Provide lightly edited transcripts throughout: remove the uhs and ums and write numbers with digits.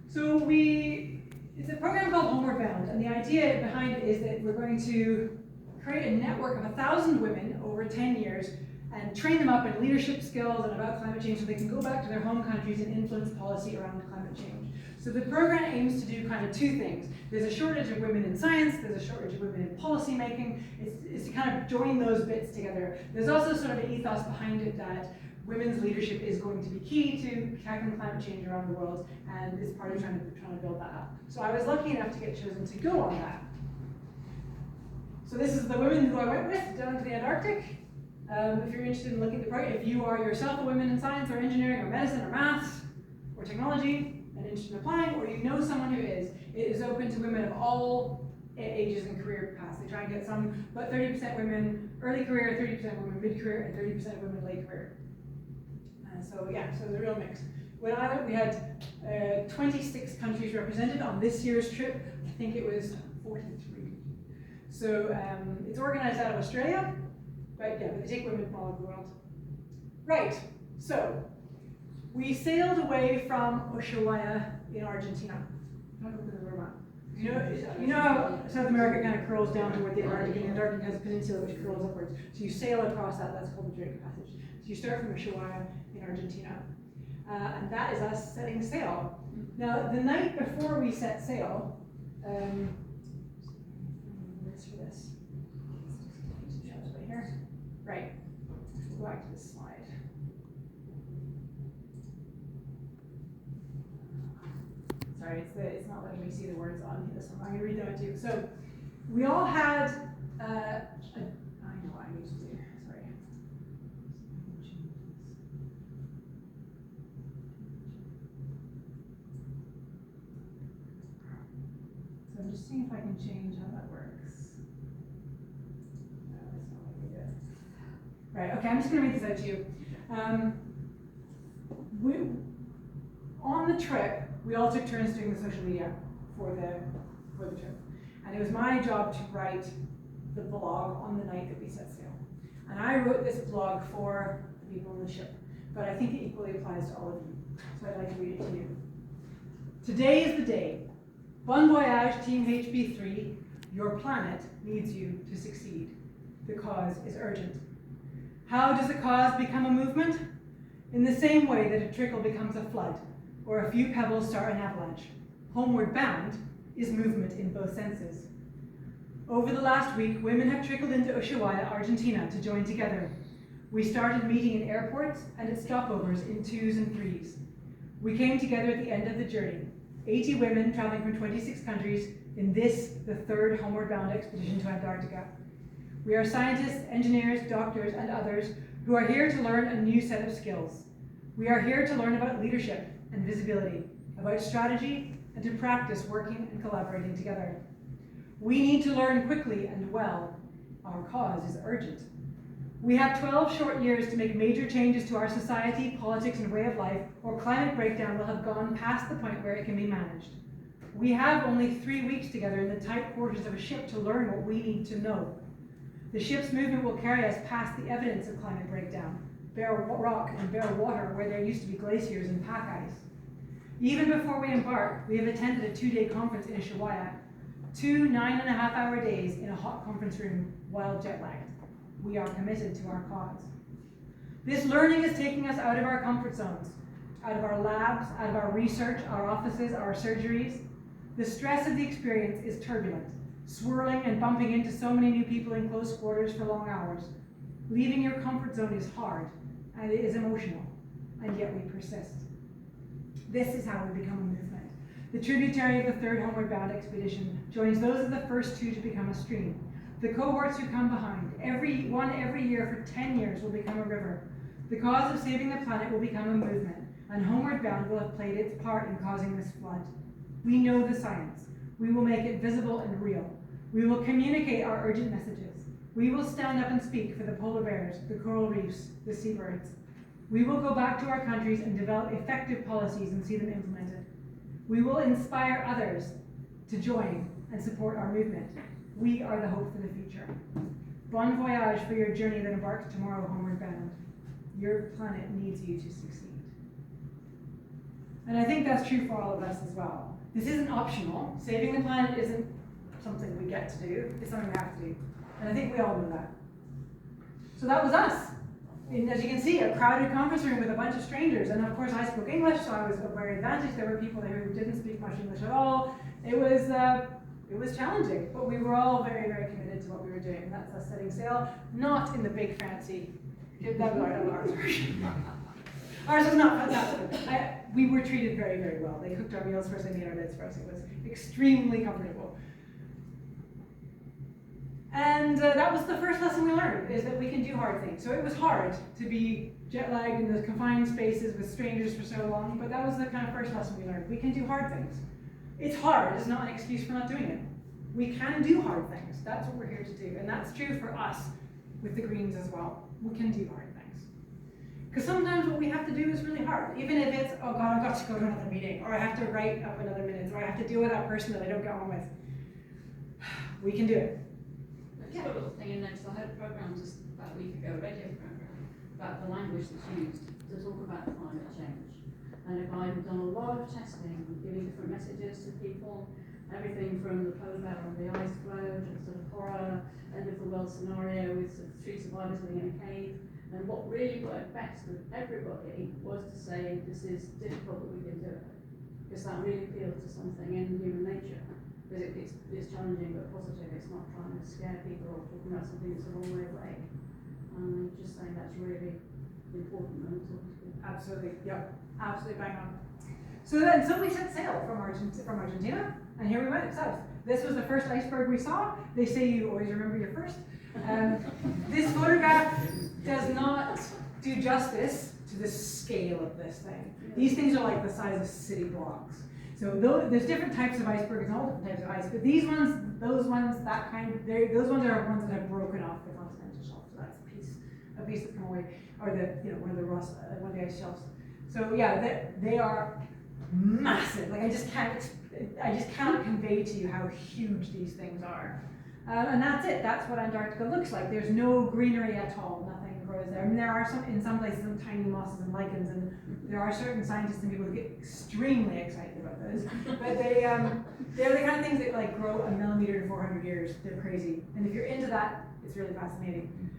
So it's a program called Homeward Bound, and the idea behind it is that we're going to create a network of 1,000 women over 10 years and train them up in leadership skills and about climate change so they can go back to their home countries and influence policy around climate change. So the program aims to do kind of two things. There's a shortage of women in science, there's a shortage of women in policy making. It's to kind of join those bits together. There's also sort of an ethos behind it that women's leadership is going to be key to tackling climate change around the world, and is part of trying to build that up. So I was lucky enough to get chosen to go on that. So this is the women who I went with down to the Antarctic. If you're interested in looking at the program, if you are yourself a woman in science or engineering or medicine or maths or technology and interested in applying, or you know someone who is, it is open to women of all ages and career paths. They try and get some, but 30% women early career, 30% women mid-career, and 30% women late career. So yeah, so it's a real mix. When I went, we had 26 countries represented on this year's trip. I think it was 43. So it's organized out of Australia, but yeah, but they take women from all over the world. Right, so we sailed away from Ushuaia in Argentina. Not look at the map. You know how South America kind of curls down toward the Antarctic, and the Antarctic has a peninsula which curls upwards. So you sail across that, that's called the Drake Passage. So you start from Ushuaia in Argentina. And that is us setting sail. Now, the night before we set sail, where's for this? Right here. Right. Go back to this slide. Sorry, it's not letting me see the words on this one. I'm going to read them to you. So, we all had I know what I need to do. Sorry. So I'm just seeing if I can change how that works. No, that's not letting me do it. Right, okay, I'm just going to read this out to you. On the trip, we all took turns doing the social media for the trip. And it was my job to write the blog on the night that we set sail. And I wrote this blog for the people on the ship, but I think it equally applies to all of you. So I'd like to read it to you. Today is the day. Bon voyage, Team HB3. Your planet needs you to succeed. The cause is urgent. How does a cause become a movement? In the same way that a trickle becomes a flood, or a few pebbles start an avalanche. Homeward bound is movement in both senses. Over the last week, women have trickled into Ushuaia, Argentina to join together. We started meeting in airports and at stopovers in 2s and 3s. We came together at the end of the journey, 80 women traveling from 26 countries in this, the third homeward bound expedition to Antarctica. We are scientists, engineers, doctors, and others who are here to learn a new set of skills. We are here to learn about leadership and visibility, about strategy, and to practice working and collaborating together. We need to learn quickly and well. Our cause is urgent. We have 12 short years to make major changes to our society, politics, and way of life, or climate breakdown will have gone past the point where it can be managed. We have only 3 weeks together in the tight quarters of a ship to learn what we need to know. The ship's movement will carry us past the evidence of climate breakdown, bare rock and bare water where there used to be glaciers and pack ice. Even before we embark, we have attended a 2-day conference in Ushuaia, 2 9.5-hour days in a hot conference room while jet-lagged. We are committed to our cause. This learning is taking us out of our comfort zones, out of our labs, out of our research, our offices, our surgeries. The stress of the experience is turbulent, swirling and bumping into so many new people in close quarters for long hours. Leaving your comfort zone is hard, and it is emotional, and yet we persist. This is how we become a movement. The tributary of the third homeward bound expedition joins those of the first 2 to become a stream. The cohorts who come behind, every year for 10 years, will become a river. The cause of saving the planet will become a movement, and homeward bound will have played its part in causing this flood. We know the science. We will make it visible and real. We will communicate our urgent messages. We will stand up and speak for the polar bears, the coral reefs, the seabirds. We will go back to our countries and develop effective policies and see them implemented. We will inspire others to join and support our movement. We are the hope for the future. Bon voyage for your journey that embarks tomorrow homeward bound. Your planet needs you to succeed. And I think that's true for all of us as well. This isn't optional. Saving the planet isn't something we get to do, it's something we have to do. And I think we all know that. So that was us. And as you can see, a crowded conference room with a bunch of strangers. And of course I spoke English, so I was very advantaged. There were people there who didn't speak much English at all. It was challenging, but we were all very, very committed to what we were doing. And that's us setting sail, not in the big fancy, that was ours version. Ours was not fantastic. We were treated very, very well. They cooked our meals for us, they made our beds for us. It was extremely comfortable. And that was the first lesson we learned, is that we can do hard things. So it was hard to be jet lagged in those confined spaces with strangers for so long, but that was the kind of first lesson we learned. We can do hard things. It's hard, it's not an excuse for not doing it. We can do hard things. That's what we're here to do. And that's true for us with the Greens as well. We can do hard things. Because sometimes what we have to do is really hard. Even if it's, oh God, I've got to go to another meeting, or I have to write up another minute, or I have to deal with that person that I don't get on with. We can do it. Just a little thing in there, so I had a program just about a week ago, a radio program, about the language that's used to talk about climate change. And a guy who'd done a lot of testing, giving different messages to people, everything from the polar bear on the ice floe to the sort of horror, end of the world scenario with sort of 3 survivors living in a cave. And what really worked best with everybody was to say, this is difficult, but we can do it. Because that really appeals to something in human nature. Because it's challenging but positive, it's not trying to scare people or talking about something that's a long way away. Just saying that's really important when we're talking to people. Absolutely, yep, absolutely bang on. So we set sail from Argentina, and here we went south. This was the first iceberg we saw. They say you always remember your first. This photograph does not do justice to the scale of this thing. These things are like the size of city blocks. So there's different types of icebergs and all different types of ice, but these ones, those ones, that kind, those ones are ones that have broken off the continental shelf. So that's a piece that come away, or one of the ice shelves. So yeah, they are massive. Like I just can't convey to you how huge these things are. And that's it. That's what Antarctica looks like. There's no greenery at all. Nothing grows there. I mean, there are in some places some tiny mosses and lichens, and there are certain scientists and people who get extremely excited about those. But they're the kind of things that like grow a millimeter in 400 years. They're crazy. And if you're into that, it's really fascinating.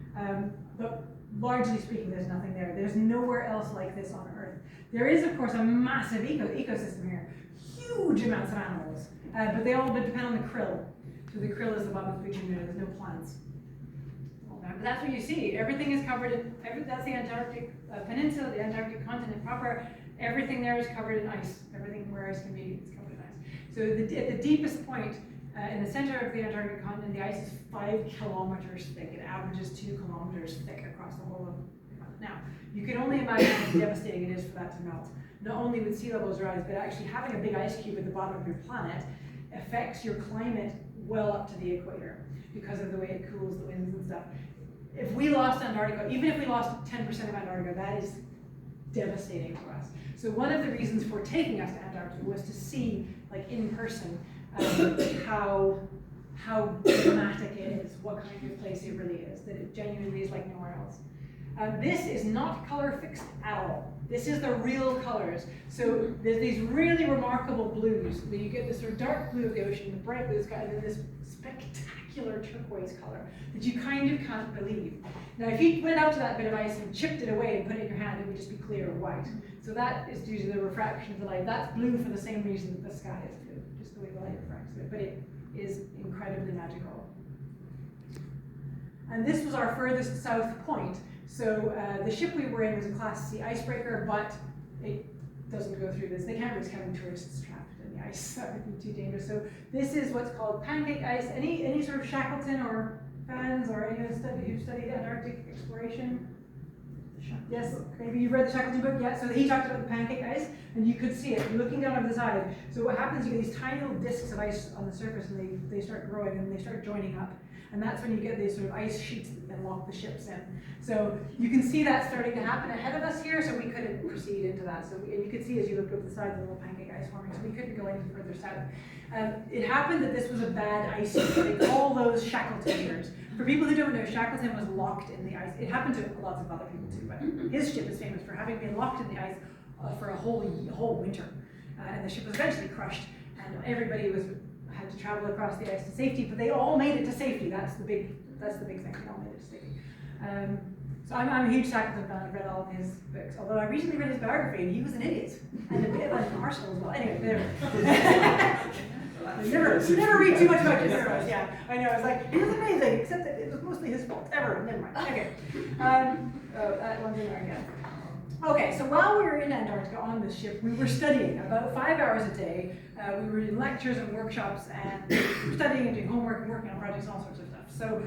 But largely speaking, there's nothing there. There's nowhere else like this on Earth. There is, of course, a massive ecosystem here. Huge amounts of animals. But they all depend on the krill. So the krill is the one that's between there. There's no plants. But that's what you see. Everything is covered in, that's the Antarctic peninsula, the Antarctic continent proper. Everything there is covered in ice. Everything where ice can be is covered in ice. So at the deepest point, in the center of the Antarctic continent, the ice is 5 kilometers thick. It averages 2 kilometers thick across the whole of the continent. Now, you can only imagine how devastating it is for that to melt. Not only would sea levels rise, but actually having a big ice cube at the bottom of your planet affects your climate well up to the equator because of the way it cools the winds and stuff. If we lost Antarctica, even if we lost 10% of Antarctica, that is devastating to us. So one of the reasons for taking us to Antarctica was to see, like in person, how dramatic it is, what kind of place it really is, that it genuinely is like nowhere else. This is not color fixed at all. This is the real colors. So there's these really remarkable blues. You get this sort of dark blue of the ocean, the bright blue sky, and then this spectacular turquoise color that you kind of can't believe. Now, if you went up to that bit of ice and chipped it away and put it in your hand, it would just be clear or white. So that is due to the refraction of the light. That's blue for the same reason that the sky is blue, just the way the light refracts it. But it is incredibly magical. And this was our furthest south point. So the ship we were in was a Class C icebreaker, but it doesn't go through this. They can't risk having tourists trapped in the ice. That would be too dangerous. So this is what's called pancake ice. Any sort of Shackleton or fans or anyone who've studied Antarctic exploration? Yes, maybe you've read the Shackleton book. Yeah, so he talked about the pancake ice, and you could see it. You're looking down over the side. So what happens, you get these tiny little discs of ice on the surface, and they start growing, and they start joining up. And that's when you get these sort of ice sheets that then lock the ships in. So you can see that starting to happen ahead of us here, so we couldn't proceed into that. So and you could see as you looked over the side, the little pancake ice forming, so we couldn't go any further south. It happened that this was a bad ice sheet. They call those Shackleton years. For people who don't know, Shackleton was locked in the ice. It happened to lots of other people too, but his ship is famous for having been locked in the ice for a whole winter. and the ship was eventually crushed, and everybody had to travel across the ice to safety, but they all made it to safety. That's the big thing. They all made it to safety. So I'm a huge Shackleton fan. I've read all of his books, although I recently read his biography, and he was an idiot and a bit of an arsehole as well. Anyway, there. Never read too much about heroes. Yeah, I know. It's like he was amazing, except that it was mostly his fault. Never mind. Okay. That one's in there again. Okay, so while we were in Antarctica on this ship, we were studying about 5 hours a day. We were in lectures and workshops, and we were studying and doing homework and working on projects and all sorts of stuff. So,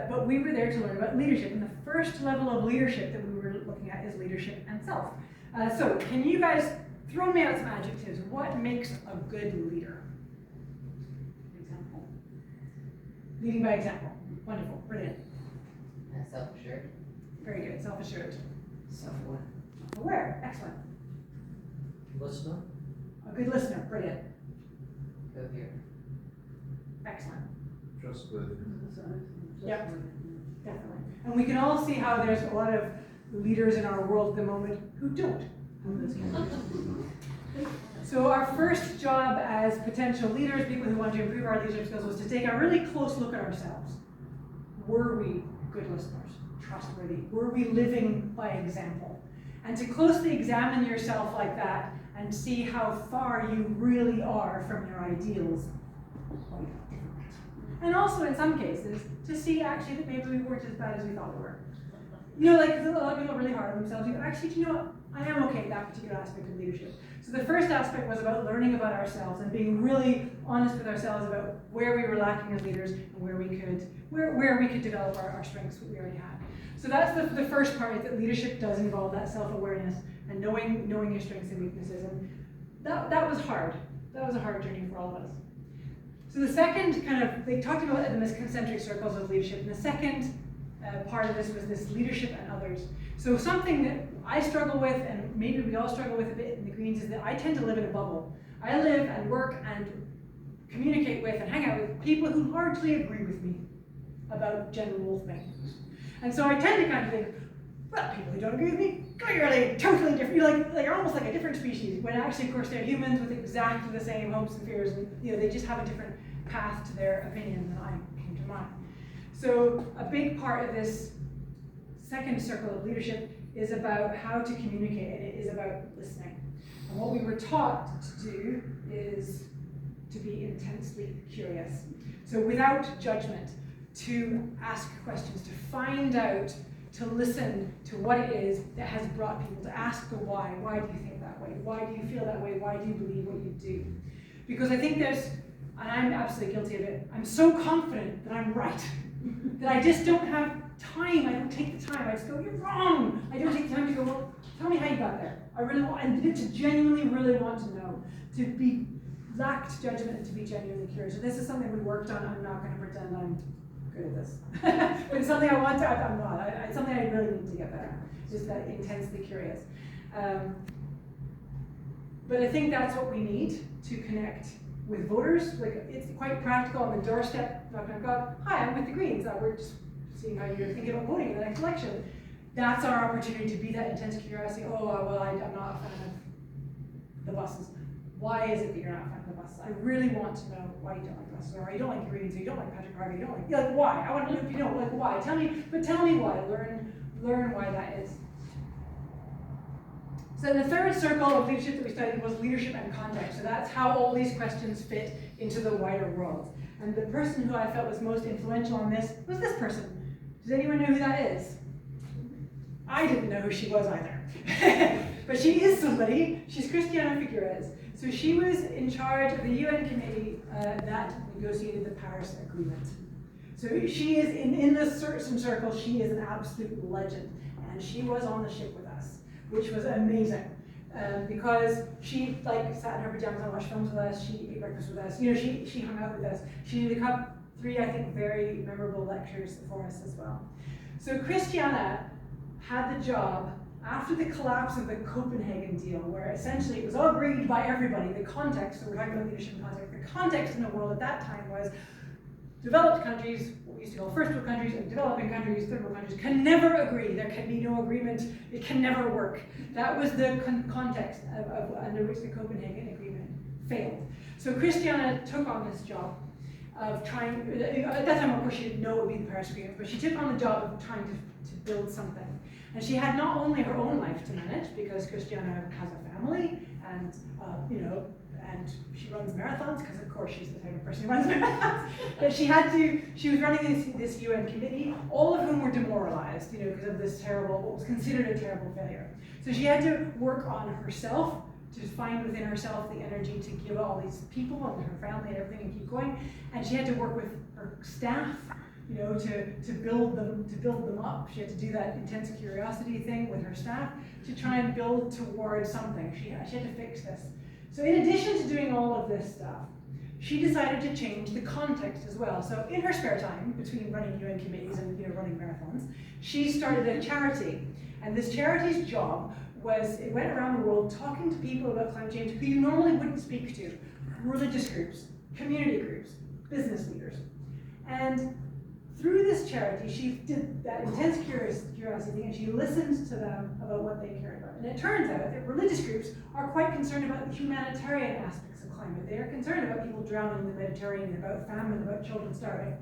but we were there to learn about leadership, and the first level of leadership that we were looking at is leadership and self. So, can you guys throw me out some adjectives? What makes a good leader? Example. Leading by example. Wonderful, brilliant. Self-assured. Very good. Self-assured. Self-aware. Aware, excellent. Listener. A good listener, brilliant. Coherent. Excellent. Trustworthy. Yep. Definitely. And we can all see how there's a lot of leaders in our world at the moment who don't have those characteristics. So our first job as potential leaders, people who want to improve our leadership skills, was to take a really close look at ourselves. Were we good listeners? Trustworthy? Were we living by example? And to closely examine yourself like that and see how far you really are from your ideals. And also, in some cases, to see actually that maybe we weren't as bad as we thought we were. You know, like, a lot of people are really hard on themselves. Actually, do you know what? I am okay at that particular aspect of leadership. So the first aspect was about learning about ourselves and being really honest with ourselves about where we were lacking as leaders and where we could develop our strengths that we already had. So that's the first part, is that leadership does involve that self-awareness and knowing your strengths and weaknesses. And that was hard. That was a hard journey for all of us. So the second they talked about it in the concentric circles of leadership, and the second part of this was this leadership and others. So something that I struggle with, and maybe we all struggle with a bit in the Greens, is that I tend to live in a bubble. I live and work and communicate with and hang out with people who largely agree with me about general things. And so I tend to think, well, people who don't agree with me, clearly totally different. You're almost like a different species, when actually, of course, they're humans with exactly the same hopes and fears, and they just have a different path to their opinion than I came to mine. So a big part of this second circle of leadership is about how to communicate, and it is about listening. And what we were taught to do is to be intensely curious. So without judgment, to ask questions, to find out, to listen to what it is that has brought people, to ask the why. Why do you think that way? Why do you feel that way? Why do you believe what you do? Because I think and I'm absolutely guilty of it, I'm so confident that I'm right, that I just don't have time. I don't take the time. I just go, you're wrong. I don't take the time to go, well, tell me how you got there. I really want, and to genuinely really want to know, to be lacked judgment and to be genuinely curious. So this is something we worked on. I'm not going to pretend I'm good at this. But it's something I want to, I'm not. It's something I really need to get better at, just that intensely curious. But I think that's what we need to connect with voters. Like, it's quite practical on the doorstep, knocking on God, hi, I'm with the Greens. We're just seeing how you're thinking about voting in the next election. That's our opportunity to be that intense curiosity. Oh, well, I'm not a fan of the buses. Why is it that you're not a fan of the buses? I really want to know why you don't like buses, or you don't like the Greens, or you don't like Patrick Harvey, you don't like why? I want to know if you don't like why. Tell me why. Learn why that is. So the third circle of leadership that we studied was leadership and context. So that's how all these questions fit into the wider world. And the person who I felt was most influential on this was this person. Does anyone know who that is? I didn't know who she was either. But she is somebody. She's Christiana Figueres. So she was in charge of the UN committee that negotiated the Paris Agreement. So she is, in the certain circle, she is an absolute legend. And she was on the ship with us, which was amazing. Because she sat in her pajamas and watched films with us, she ate breakfast with us, she hung out with us. She did three, I think, very memorable lectures for us as well. So Christiana had the job after the collapse of the Copenhagen deal, where essentially it was all agreed by everybody. The context, so we're talking about leadership and context, the context in the world at that time was developed countries, what we used to call first world countries, and developing countries, third world countries, can never agree. There can be no agreement. It can never work. That was the context under which the Copenhagen Agreement failed. So Christiana took on this job of trying, at that time of course she didn't know it would be the Paris Agreement, but she took on the job of trying to build something. And she had not only her own life to manage, because Christiana has a family, and and she runs marathons, because of course she's the type of person who runs marathons. But she was running this UN committee, all of whom were demoralized, because of this what was considered a terrible failure. So she had to work on herself, to find within herself the energy to give all these people and her family and everything and keep going. And she had to work with her staff, to build them up. She had to do that intense curiosity thing with her staff to try and build towards something. She had to fix this. So in addition to doing all of this stuff, she decided to change the context as well. So in her spare time, between running UN committees and running marathons, she started a charity. And this charity's job was, it went around the world talking to people about climate change who you normally wouldn't speak to. Religious groups, community groups, business leaders. And through this charity, she did that intense curiosity thing, and she listened to them about what they cared about. And it turns out that religious groups are quite concerned about the humanitarian aspects of climate. They are concerned about people drowning in the Mediterranean, about famine, about children starving.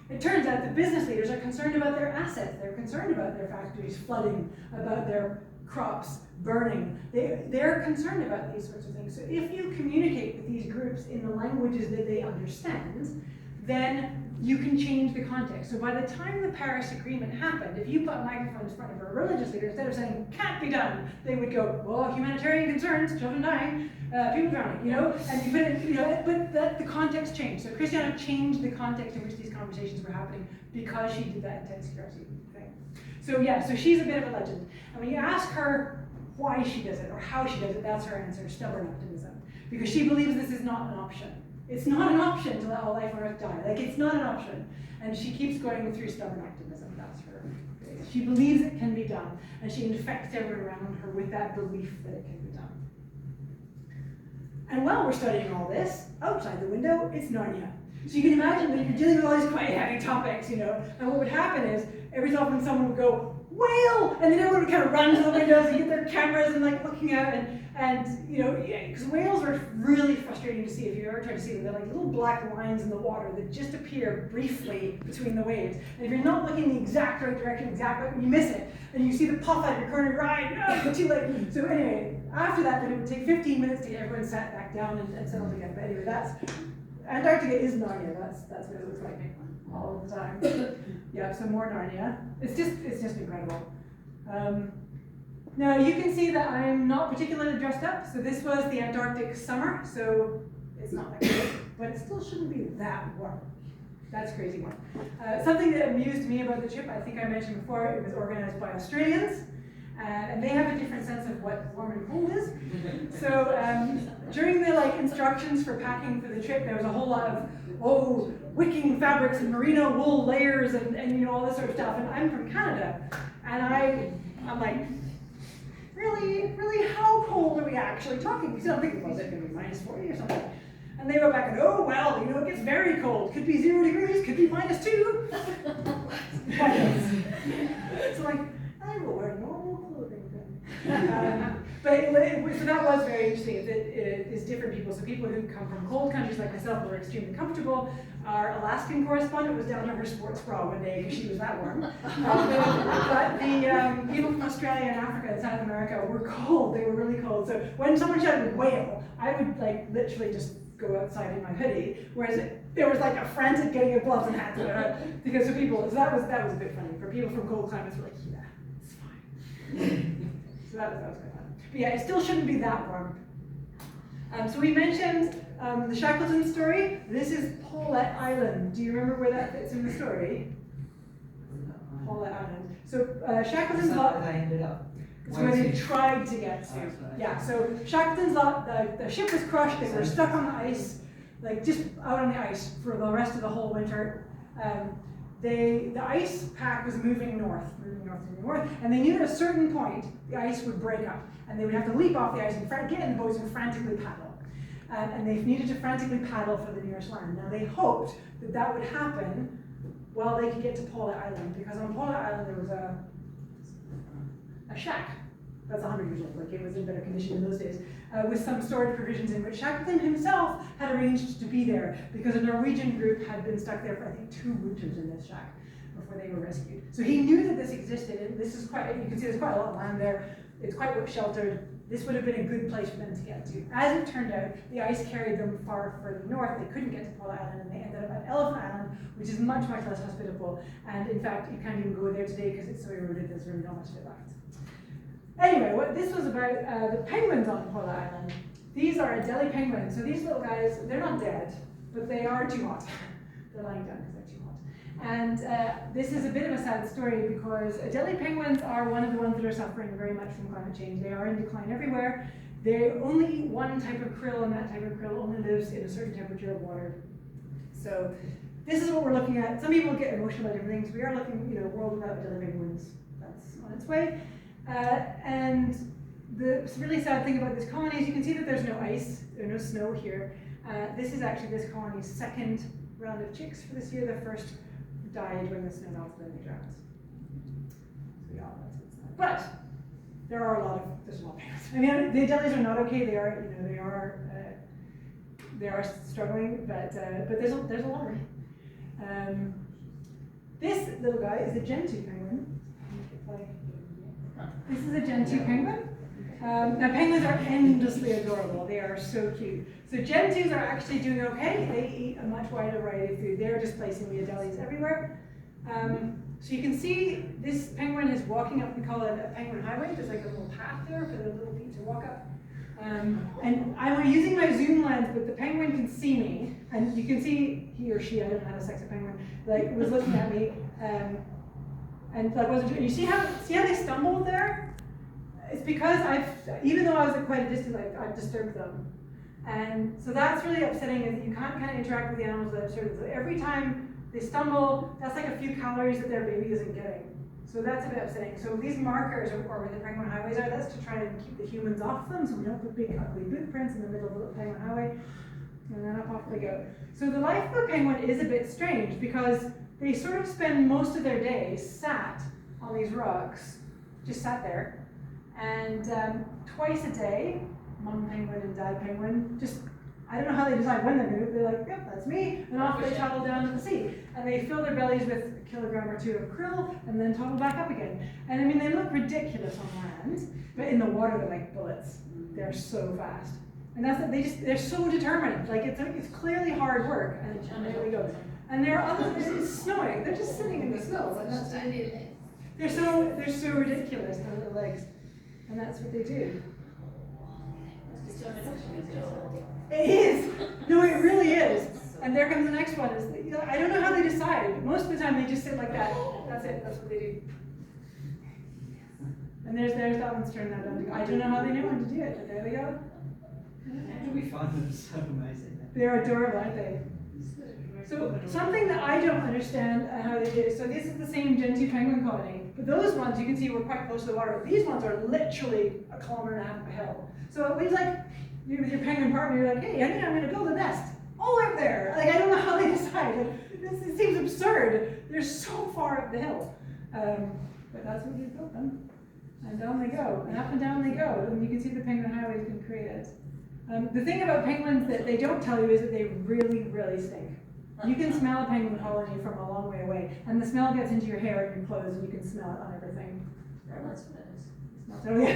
It turns out that business leaders are concerned about their assets. They're concerned about their factories flooding, about their crops burning. They're concerned about these sorts of things. So if you communicate with these groups in the languages that they understand, then you can change the context. So by the time the Paris Agreement happened, if you put a microphone in front of a religious leader, instead of saying, can't be done, they would go, well, humanitarian concerns, children dying, people drowning, and you put it, but the context changed. So Christiana changed the context in which these conversations were happening because she did that intense curiosity thing. So yeah, so she's a bit of a legend. And when you ask her why she does it or how she does it, that's her answer, stubborn optimism. Because she believes this is not an option. It's not an option to let all life on Earth die. It's not an option. And she keeps going through stubborn optimism. That's her. She believes it can be done. And she infects everyone around her with that belief that it can be done. And while we're studying all this, outside the window, it's Narnia. So you can imagine that you're dealing with all these quite heavy topics, and what would happen is, every so often someone would go, whale! And then everyone would kind of run to the windows and get their cameras and looking out, and because whales are really frustrating to see if you ever try to see them. They're like little black lines in the water that just appear briefly between the waves. And if you're not looking in the exact right direction, you miss it. And you see the puff out of your corner, right, you're too late. So anyway, after that, then it would take 15 minutes to get everyone sat back down and settled again. But anyway, Antarctica is Narnia. That's what it looks like all the time. Yeah, so more Narnia. It's just incredible. Now you can see that I'm not particularly dressed up. So this was the Antarctic summer. So it's not that great, but it still shouldn't be that warm. That's a crazy one. Something that amused me about the trip, I think I mentioned before, it was organized by Australians. And they have a different sense of what warm and cold is. So during the instructions for packing for the trip, there was a whole lot of wicking fabrics and merino wool layers and all this sort of stuff. And I'm from Canada, and I'm like, really, how cold are we actually talking? Because I'm thinking, was it going to be minus 40 or something? And they wrote back, and oh well, it gets very cold. Could be 0 degrees, could be minus 2. So I will wear normal clothing then. So that was very interesting. It's different people. So people who come from cold countries like myself who are extremely comfortable. Our Alaskan correspondent was down to her sports bra one day because she was that warm. But the people from Australia and Africa and South America were cold. They were really cold. So when someone shouted whale, I would literally just go outside in my hoodie. Whereas there was a frantic getting of gloves and hats because of people. So that was a bit funny. For people from cold climates, we're like, yeah, it's fine. So that was quite fun. But yeah, it still shouldn't be that warm. So we mentioned the Shackleton story. This is Paulet Island. Do you remember where that fits in the story? Paulet Island. So Shackleton's lot. I ended up. It's where they tried to get to. Yeah, so Shackleton's lot, the ship was crushed, they were stuck on the ice, just out on the ice for the rest of the whole winter. The ice pack was moving north, and they knew at a certain point the ice would break up, and they would have to leap off the ice and get in the boats and frantically paddle. and they needed to frantically paddle for the nearest land. Now they hoped that that would happen while they could get to Paula Island, because on Paula Island there was a shack that's 100 years old, like it was in better condition in those days, with some storage provisions in which Shackleton himself had arranged to be there, because a Norwegian group had been stuck there for I think 2 winters in this shack before they were rescued. So he knew that this existed, and this is quite, you can see there's quite a lot of land there, it's quite sheltered. This would have been a good place for them to get to. As it turned out, the ice carried them far further north. They couldn't get to Paula Island, and they ended up at Elephant Island, which is much, much less hospitable. And in fact, you can't even go there today because it's so eroded, there's really not much of it left. Anyway, what this was about, the penguins on Paula Island. These are Adelie penguins. So these little guys, they're not dead, but they are too hot. They're lying down because they're too hot. And this is a bit of a sad story because Adelie penguins are one of the ones that are suffering very much from climate change. They are in decline everywhere. They only eat one type of krill, and that type of krill only lives in a certain temperature of water. So this is what we're looking at. Some people get emotional about different things. We are looking, a world without Adelie penguins. That's on its way. And the really sad thing about this colony is you can see that there's no ice, there's no snow here. This is actually this colony's second round of chicks for this year. The first died when the snow melted and they drowned. So yeah, that's what's sad. But there are there's a lot of penguins. I mean, the Adelies are not okay. They are struggling, but there's a lot. This little guy is a Gentoo penguin. This is a Gentoo penguin. Now penguins are endlessly adorable. They are so cute. So Gentoos are actually doing okay. They eat a much wider variety of food. They're displacing the Adelies everywhere. So you can see this penguin is walking up, we call it a penguin highway. There's like a little path there for the little feet to walk up. And I'm using my zoom lens, but the penguin can see me. And you can see he or she, I don't know how to sex a penguin, was looking at me. And wasn't doing. You see how they stumbled there? It's because even though I was at quite a distance, I've disturbed them. And so that's really upsetting, is that you can't kind of interact with the animals that disturb them. So every time they stumble, that's like a few calories that their baby isn't getting. So that's a bit upsetting. So these markers are where the penguin highways are. That's to try and keep the humans off them, so we don't put big ugly boot prints in the middle of the penguin highway. And then off they go. So the life of a penguin is a bit strange because they sort of spend most of their day sat on these rocks, just sat there, and twice a day, mom penguin and dad penguin, I don't know how they decide when they're going to, they're like, yep, that's me, and off they toddle down to the sea. And they fill their bellies with a kilogram or 2 of krill, and then toddle back up again. And I mean, they look ridiculous on land, but in the water they're like bullets. They're so fast. And they're so determined. Like, it's clearly hard work, and there we go. And there are others, it's snowing, they're just sitting in the snow. And they're so ridiculous, their little legs. And that's what they do. It is! No, it really is. And there comes the next one. I don't know how they decide. Most of the time they just sit like that. That's it, that's what they do. And there's that one's turned that on to go. I don't know how they know when to do it, but there we go. We find them so amazing. They're adorable, aren't they? So something that I don't understand how they do. So this is the same Gentoo penguin colony, but those ones you can see were quite close to the water. These ones are literally 1.5 kilometers up a hill. So it was like you're with your penguin partner. You're like, hey, I think I'm going to build a nest all up there. Like I don't know how they decide. It seems absurd. They're so far up the hill, but that's what they built them. And down they go, and up and down they go. And you can see the penguin highway has been created. The thing about penguins that they don't tell you is that they really, really stink. You can smell a penguin colony from a long way away, and the smell gets into your hair and your clothes, and you can smell it on everything. That's what it is. Smells really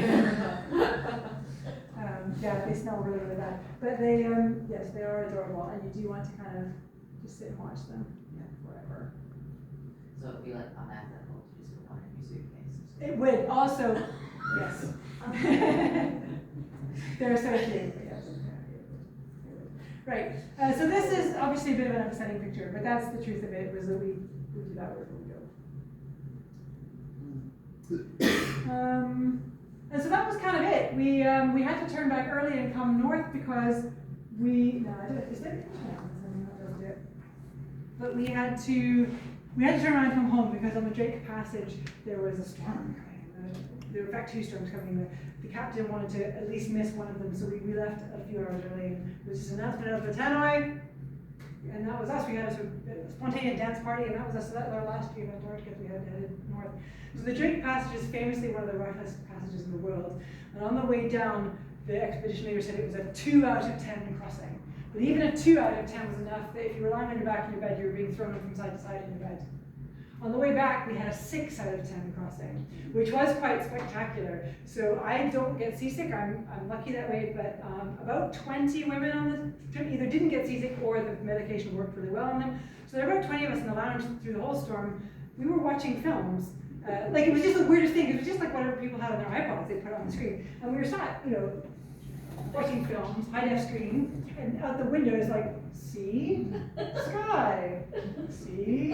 yeah, they smell really, really bad. But they, yes, they are adorable, and you do want to kind of just sit and watch them forever. So it'd be like unethical to just put one in your suitcase. It would also, yes. They're so cute. Yes. Right. So this is obviously a bit of an upsetting picture, but that's the truth of it. Was that we do that wherever we go. And so that was kind of it. We had to turn back early and come north because but we had to turn around and come home because on the Drake Passage there was a storm coming. there were in fact 2 storms coming. The captain wanted to at least miss one of them, so we left a few hours early. It was just an announcement of the tannoy, and that was us. We had a sort of spontaneous dance party, and that was us. So that was our last trip in Antarctica. We had headed north. So the Drake Passage is famously one of the roughest passages in the world. And on the way down, the expedition leader said it was a 2 out of 10 crossing. But even a 2 out of 10 was enough that if you were lying on your back in your bed, you were being thrown from side to side in your bed. On the way back, we had a 6 out of 10 crossing, which was quite spectacular. So I don't get seasick, I'm lucky that way, but about 20 women on the trip either didn't get seasick or the medication worked really well on them. So there were about 20 of us in the lounge through the whole storm. We were watching films. Like it was just the weirdest thing. It was just like whatever people had on their iPods, they put on the screen. And we were sat, watching films, high-def screen, and out the window is like, see, sky, see,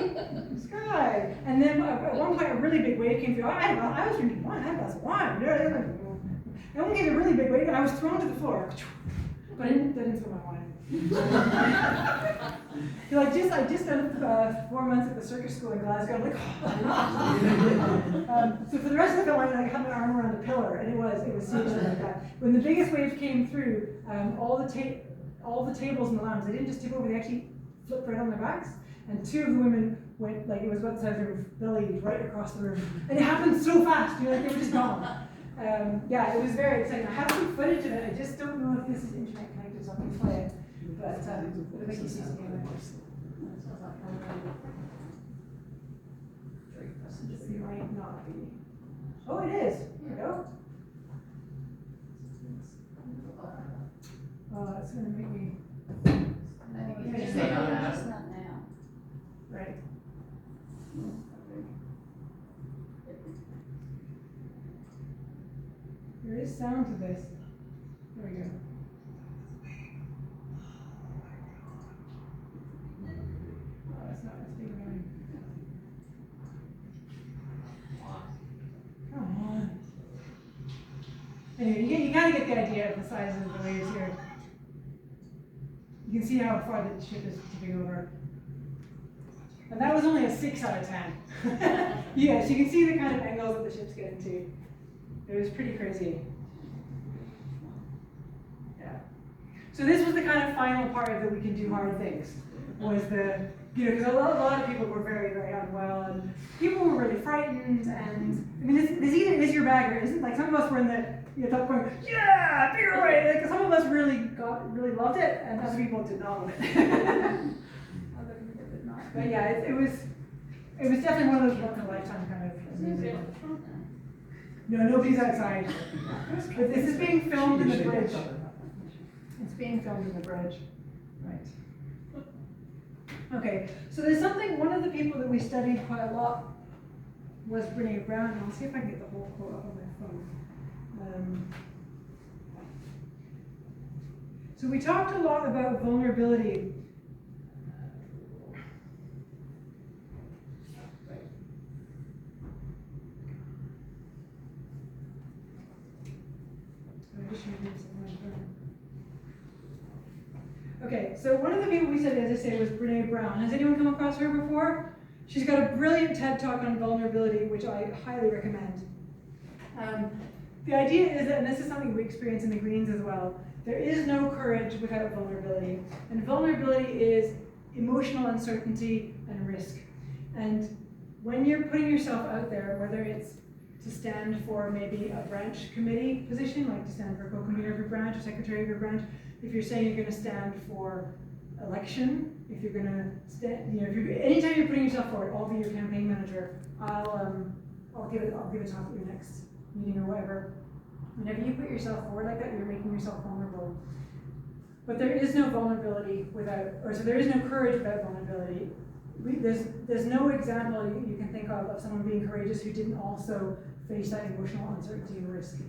sky. And then at one point a really big wave came through. I was drinking wine, I had a glass of wine. And one came a really big wave and I was thrown to the floor. But I didn't spill my wine. I just done 4 months at the circus school in Glasgow. I'm like, so for the rest of the film, I had my arm around a pillar, and it was seriously like that. When the biggest wave came through, all the tables in the lounge, they didn't just tip over; they actually flipped right on their backs. And 2 of the women went it was about the size of their belly right across the room, and it happened so fast. They were just gone. It was very exciting. I have some footage of it. I just don't know if this is internet connected, so I can play it. But it'll make you see some of it. It might not be. Oh, it is. Here we go. Oh, that's going to make me. I think you can say no now. Just not now. Right. There is sound to this. There we go. Oh, that's not being annoying. Come on. Anyway, you kind of get the idea of the size of the waves here. You can see how far the ship is tipping over. And that was only a 6 out of 10. Yes, you can see the kind of angles that the ship's getting to. It was pretty crazy. Yeah. So this was the kind of final part of that we can do hard things. Was the, because a lot of people were very, very unwell, and people were really frightened, and I mean, this either is your bag or isn't. Like some of us were in the top going, yeah, bigger way. Like some of us really loved it, and other people did not love it. Other people did not. But yeah, it was definitely one of those once in a lifetime kind of music. No, nobody's outside. But this is being filmed in the bridge. It's being filmed in the bridge. Right. Okay, so there's something, one of the people that we studied quite a lot was Brene Brown, and I'll see if I can get the whole quote up on my phone. So we talked a lot about vulnerability. Okay, so one of the people we studied, as I say, was Brene Brown. Has anyone come across her before? She's got a brilliant TED Talk on vulnerability, which I highly recommend. The idea is that, and this is something we experience in the Greens as well, there is no courage without vulnerability. And vulnerability is emotional uncertainty and risk. And when you're putting yourself out there, whether it's to stand for maybe a branch committee position, like to stand for co-convener of your branch or secretary of your branch, if you're saying you're going to stand for election, if you're going to stand, anytime you're putting yourself forward, I'll be your campaign manager. I'll give a talk at your next meeting or whatever. Whenever you put yourself forward like that, you're making yourself vulnerable. But there is no vulnerability so there is no courage without vulnerability. There's no example you can think of someone being courageous who didn't also face that emotional uncertainty and risk.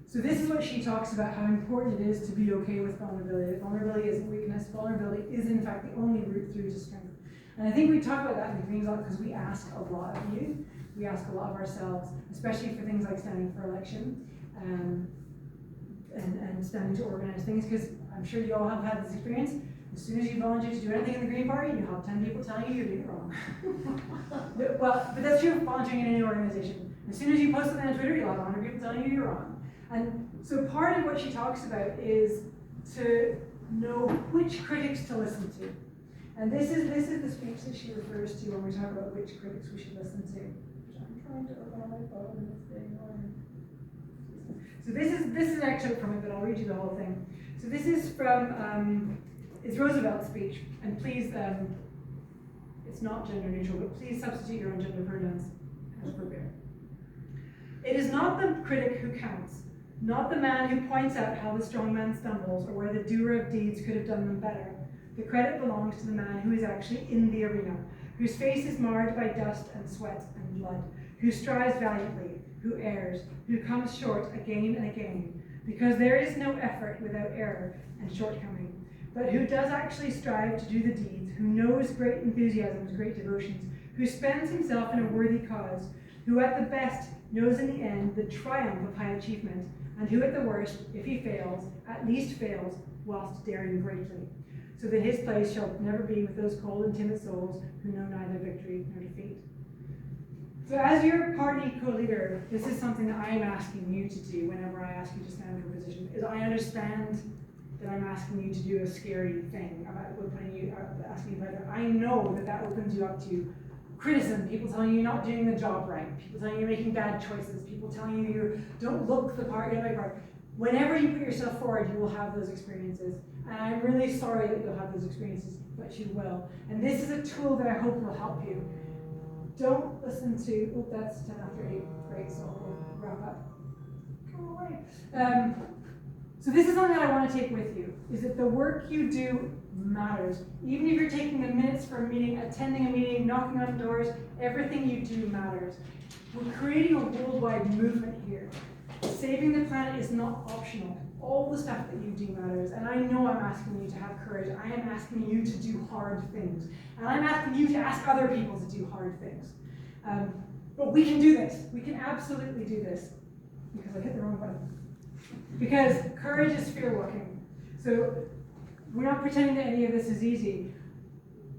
So this is what she talks about, how important it is to be okay with vulnerability. Vulnerability isn't weakness. Vulnerability is in fact the only route through to strength. And I think we talk about that in the Greens a lot because we ask a lot of you. We ask a lot of ourselves, especially for things like standing for election and standing to organize things, because I'm sure you all have had this experience. As soon as you volunteer to do anything in the Green Party, you have 10 people telling you you're doing it wrong. But that's true of volunteering in any organization. As soon as you post something on Twitter, you'll have 100 people telling you you're wrong. And so part of what she talks about is to know which critics to listen to. And this is the speech that she refers to when we talk about which critics we should listen to. Which I'm trying to open on my phone and it's being annoying. So this is an excerpt from it, but I'll read you the whole thing. So this is from it's Roosevelt's speech, and please, it's not gender neutral, but please substitute your own gender pronouns as appropriate. It is not the critic who counts, not the man who points out how the strong man stumbles or where the doer of deeds could have done them better. The credit belongs to the man who is actually in the arena, whose face is marred by dust and sweat and blood, who strives valiantly, who errs, who comes short again and again, because there is no effort without error and shortcoming, but who does actually strive to do the deeds, who knows great enthusiasms, great devotions, who spends himself in a worthy cause, who at the best knows in the end the triumph of high achievement, and who at the worst, if he fails, at least fails whilst daring greatly, so that his place shall never be with those cold and timid souls who know neither victory nor defeat. So as your party co-leader, this is something that I am asking you to do whenever I ask you to stand for a position, is I understand that I'm asking you to do a scary thing about putting you, asking you about it. I know that that opens you up to criticism, people telling you you're not doing the job right, people telling you you're making bad choices, people telling you you don't look the part, you're the right part. Whenever you put yourself forward, you will have those experiences. And I'm really sorry that you'll have those experiences, but you will. And this is a tool that I hope will help you. Don't listen to, oh, that's 10 after 8, great, so we'll wrap up. Go away. So this is something that I want to take with you, is that the work you do matters. Even if you're taking the minutes for a meeting, attending a meeting, knocking on doors, everything you do matters. We're creating a worldwide movement here. Saving the planet is not optional. All the stuff that you do matters. And I know I'm asking you to have courage. I am asking you to do hard things. And I'm asking you to ask other people to do hard things. But we can do this. We can absolutely do this. Because I hit the wrong button. Because courage is fear walking. So we're not pretending that any of this is easy.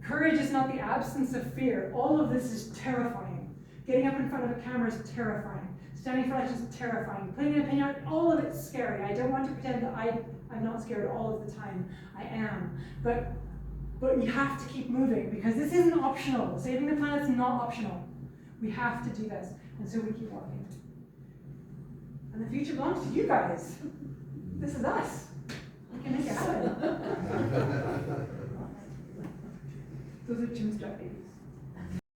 Courage is not the absence of fear. All of this is terrifying. Getting up in front of a camera is terrifying. Standing for elections is terrifying. Putting an opinion out, all of it's scary. I don't want to pretend that I'm not scared all of the time. I am. But you have to keep moving because this isn't optional. Saving the planet's not optional. We have to do this. And so we keep walking. And the future belongs to you guys. This is us. We can make it happen. Those are Jim's strategies.